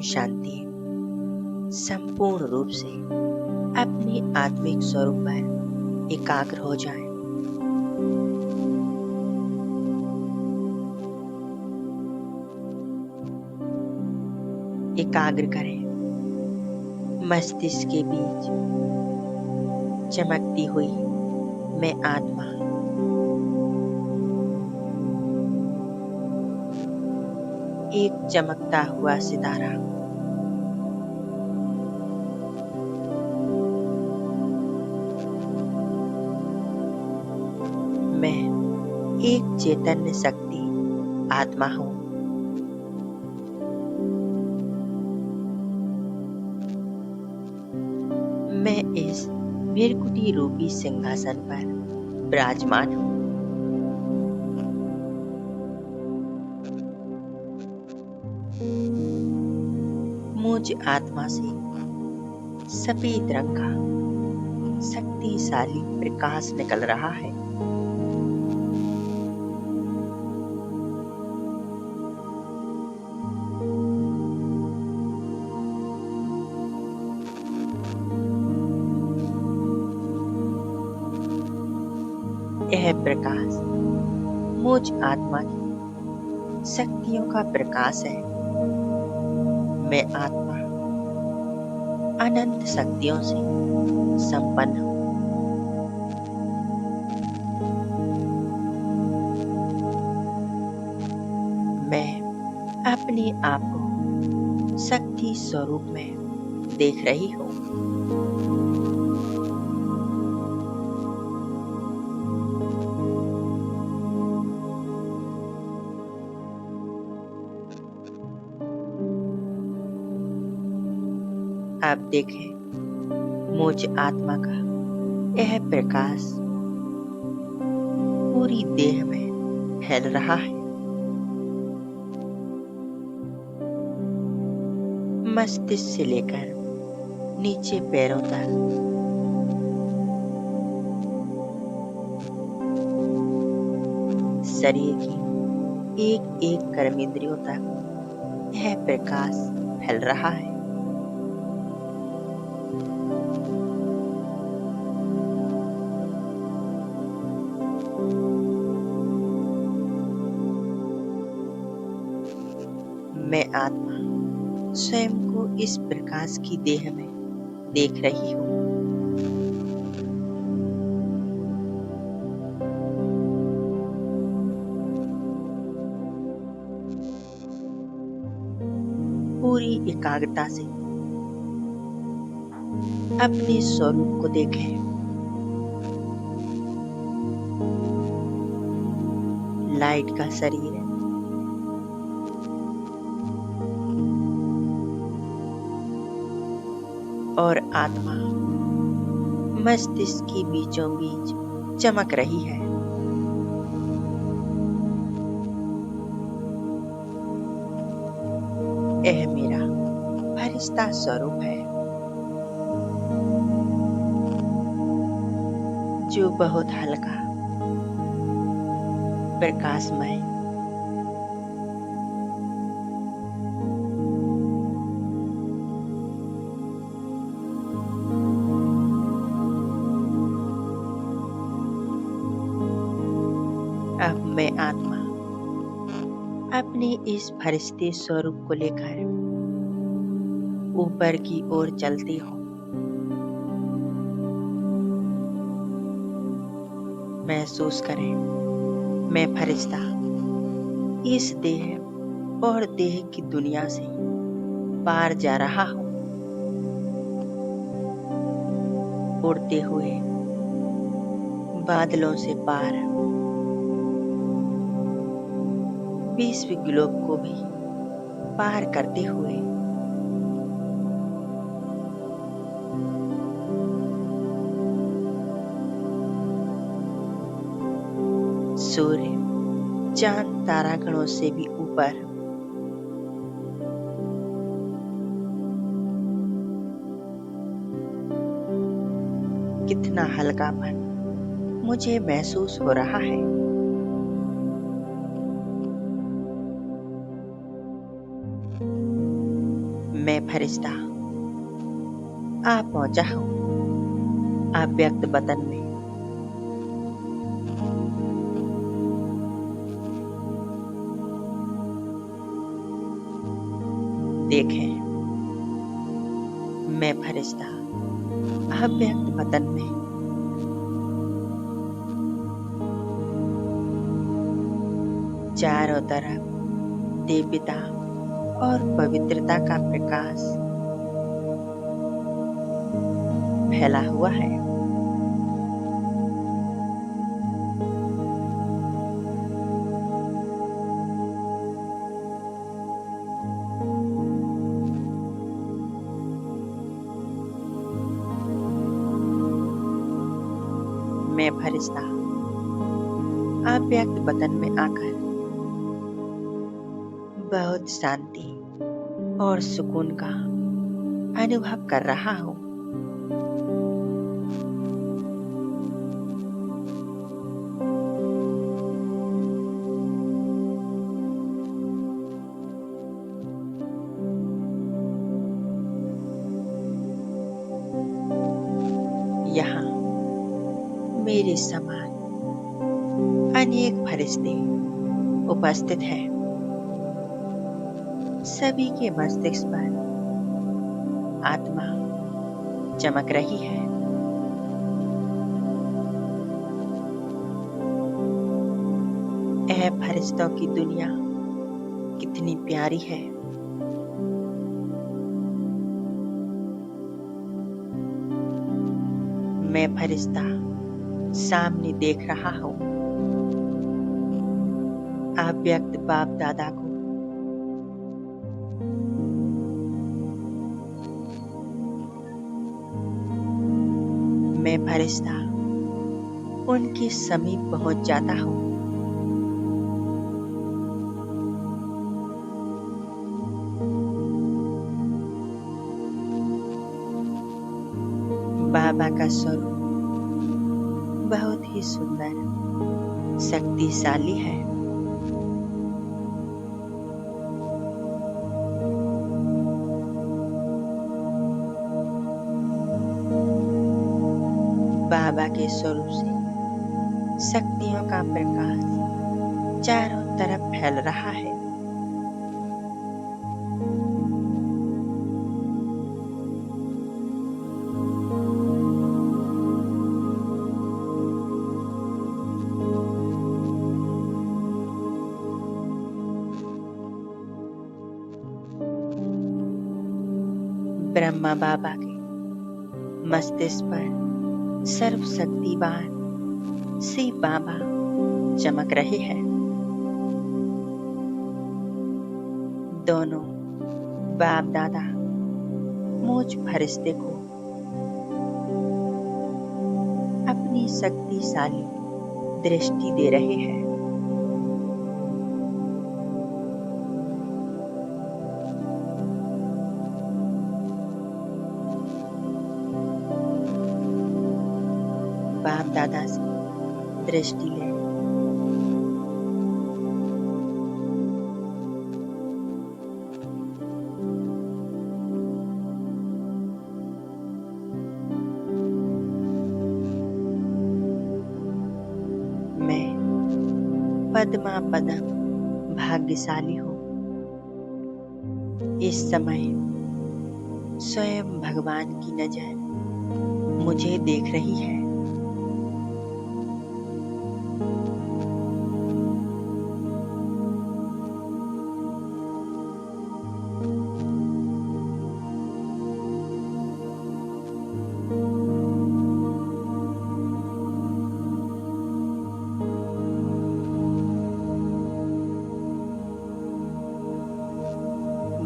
शांति संपूर्ण रूप से अपने आत्मिक स्वरूप पर एकाग्र हो जाएं। एकाग्र करें मस्तिष्क के बीच चमकती हुई मैं आत्मा, एक चमकता हुआ सितारा, मैं एक चैतन्य शक्ति आत्मा हूँ। मैं इस भृकुटी रूपी सिंहासन पर विराजमान हूँ। मुझ आत्मा से सफेद रंग का शक्तिशाली प्रकाश निकल रहा है। यह प्रकाश मुझ आत्मा की शक्तियों का प्रकाश है। मैं आत्मा अनंत शक्तियों से संपन्न हूँ। मैं अपने आप को शक्ति स्वरूप में देख रही हूँ। आप देखें मुझ आत्मा का यह प्रकाश पूरी देह में फैल रहा है। मस्तिष्क से लेकर नीचे पैरों तक शरीर की एक एक कर्मेंद्रियों तक यह प्रकाश फैल रहा है। मैं आत्मा स्वयं को इस प्रकाश की देह में देख रही हूँ। पूरी एकाग्रता से अपने स्वरूप को देखें। लाइट का शरीर है। और आत्मा मस्तिष्क की बीचों बीच चमक रही है। यह मेरा फरिश्ता स्वरूप है जो बहुत हल्का, प्रकाशमय, अब मैं आत्मा अपने इस फरिश्ते स्वरूप को लेकर ऊपर की ओर चलती हूँ। महसूस करें मैं फरिश्ता इस देह और देह की दुनिया से पार जा रहा हूँ। उड़ते हुए बादलों से पार विश्व ग्लोब को भी पार करते हुए सूर्य, चांद, तारागणों से भी ऊपर कितना हल्कापन मुझे महसूस हो रहा है। मैं फरिश्ता आ पहुंचा हूँ अव्यक्त वतन में। देखें, मैं फरिश्ता अव्यक्त वतन में। चारों तरफ दिव्यता और पवित्रता का प्रकाश फैला हुआ है। मैं फरिश्ता अव्यक्त वतन में आकर बहुत शांति और सुकून का अनुभव कर रहा हूँ। यहाँ मेरे समान अनेक फरिश्ते उपस्थित हैं। सभी के मस्तिष्क पर आत्मा चमक रही है। यह फरिश्तों की दुनिया कितनी प्यारी है। मैं फरिश्ता सामने देख रहा हूँ अव्यक्त बाप दादा को। मैं फरिश्ता उनके समीप पहुंच जाता हूँ। बाबा का स्वरूप बहुत ही सुंदर, शक्तिशाली है। बाबा के स्वरूप से शक्तियों का प्रकाश चारों तरफ फैल रहा है। ब्रह्मा बाबा के मस्तिष्क पर सर्वशक्तिवान शिव बाबा चमक रहे हैं। दोनों बाप दादा मुझ फरिश्ते को अपनी शक्तिशाली दृष्टि दे रहे हैं। बाप दादा से दृष्टि ले मैं पद्मा पदम भाग्यशाली हूँ। इस समय स्वयं भगवान की नजर मुझे देख रही है।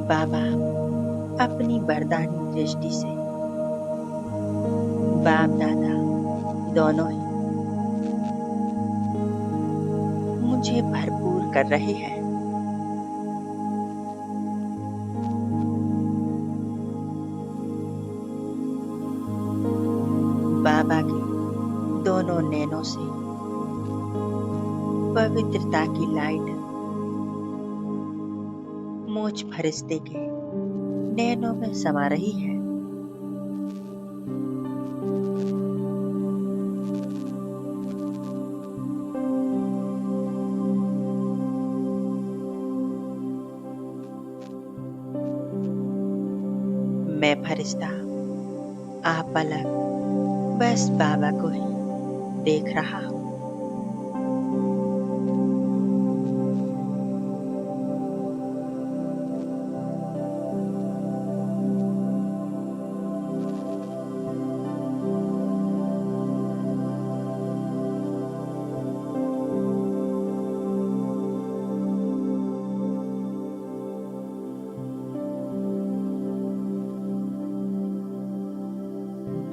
बाबा अपनी वरदानी दृष्टि से बाप दादा दोनों ही मुझे भरपूर कर रहे हैं। बाबा के दोनों नैनों से पवित्रता की लाइट मुझ फरिश्ते के नैनों में समा रही है। मैं फरिश्ता आप पलक बस बाबा को ही देख रहा हूँ।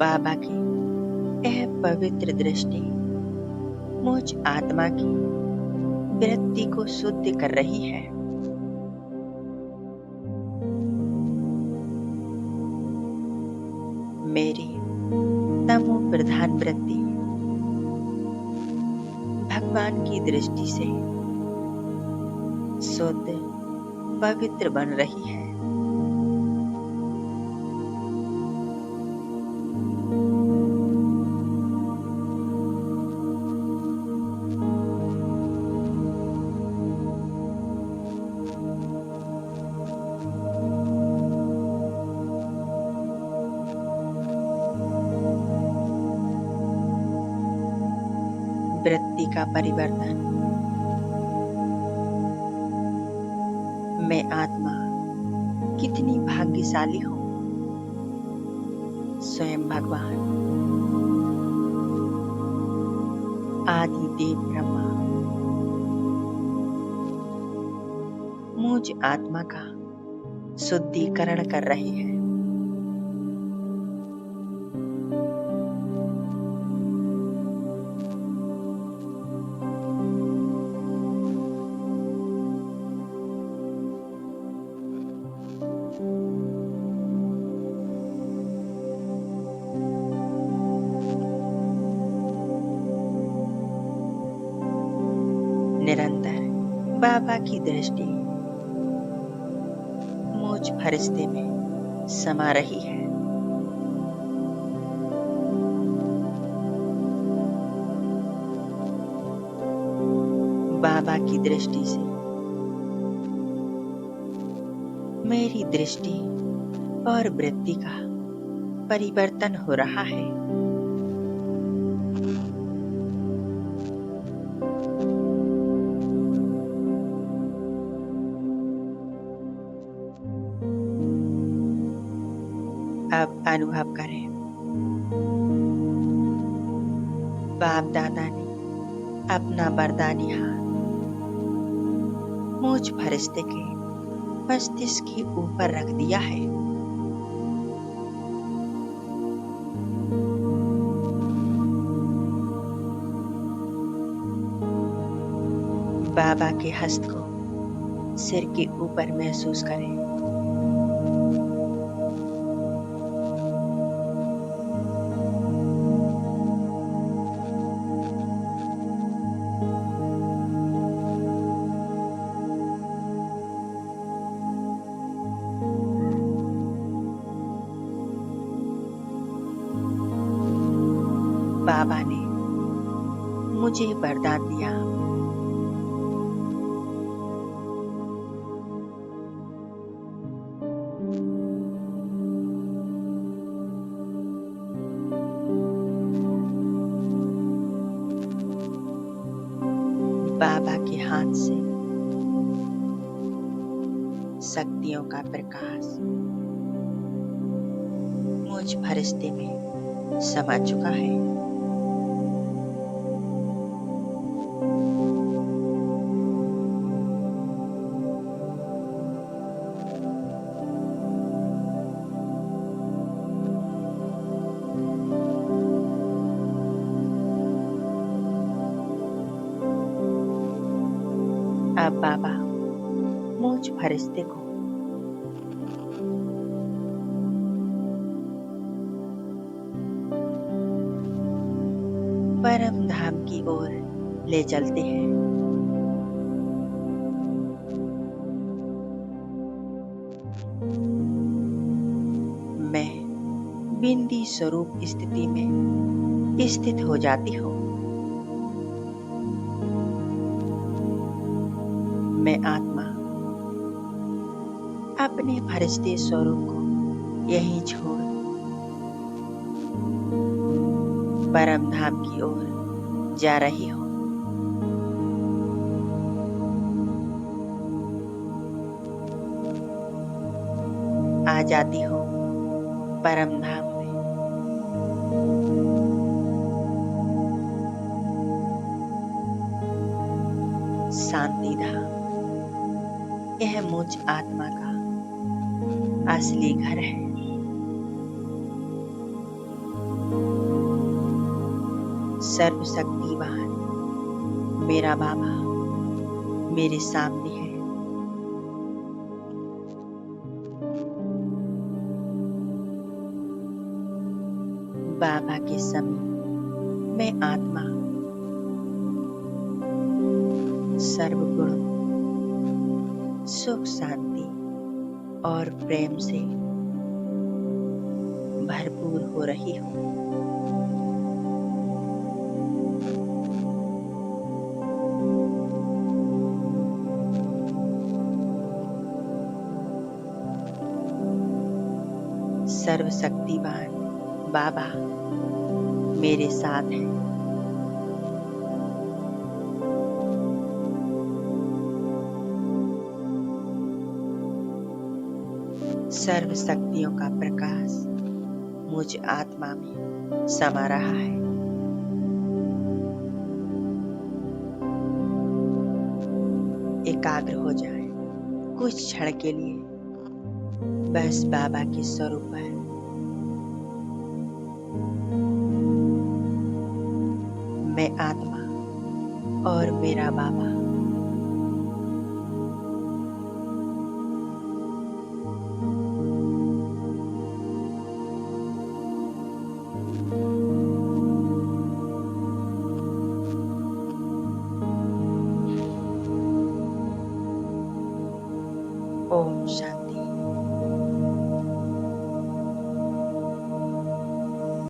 बाबा की यह पवित्र दृष्टि मुझ आत्मा की वृत्ति को शुद्ध कर रही है। मेरी तमो प्रधान वृत्ति भगवान की दृष्टि से शुद्ध पवित्र बन रही है। वृत्ति का परिवर्तन। मैं आत्मा कितनी भाग्यशाली हूँ। स्वयं भगवान आदि देव ब्रह्मा मुझ आत्मा का शुद्धिकरण कर रहे हैं। निरंतर बाबा की दृष्टि मुझ फरिश्ते में समा रही है। बाबा की दृष्टि से मेरी दृष्टि और वृत्ति का परिवर्तन हो रहा है। अब अनुभव करें, बाप दादा ने अपना वरदानी हाथ मुझ फरिश्ते के मस्तिष्क के ऊपर रख दिया है। बाबा के हस्त को सिर के ऊपर महसूस करें। बाबा ने मुझे वरदान दिया, बाबा के हाथ से शक्तियों का प्रकाश मुझ फरिश्ते में समा चुका है। अब बाबा मुझ फरिश्ते को परम धाम की ओर ले चलते हैं। मैं बिंदी स्वरूप स्थिति में स्थित हो जाती हूँ। मैं आत्मा अपने फरिश्ते स्वरूप को यहीं छोड़ परम धाम की ओर जा रही हूँ। आ जाती हूँ परम धाम में। शांति धाम, यह मुझ आत्मा का असली घर है। सर्वशक्तिवान मेरा बाबा मेरे सामने है। बाबा के समीप मैं आत्मा सर्वगुण, सुख, शांति और प्रेम से भरपूर हो रही हूँ। सर्वशक्तिवान बाबा मेरे साथ हैं। सर्व शक्तियों का प्रकाश मुझ आत्मा में समा रहा है। एकाग्र हो जाए कुछ क्षण के लिए बस बाबा के स्वरूप पर। मैं आत्मा और मेरा बाबा ओम शांति।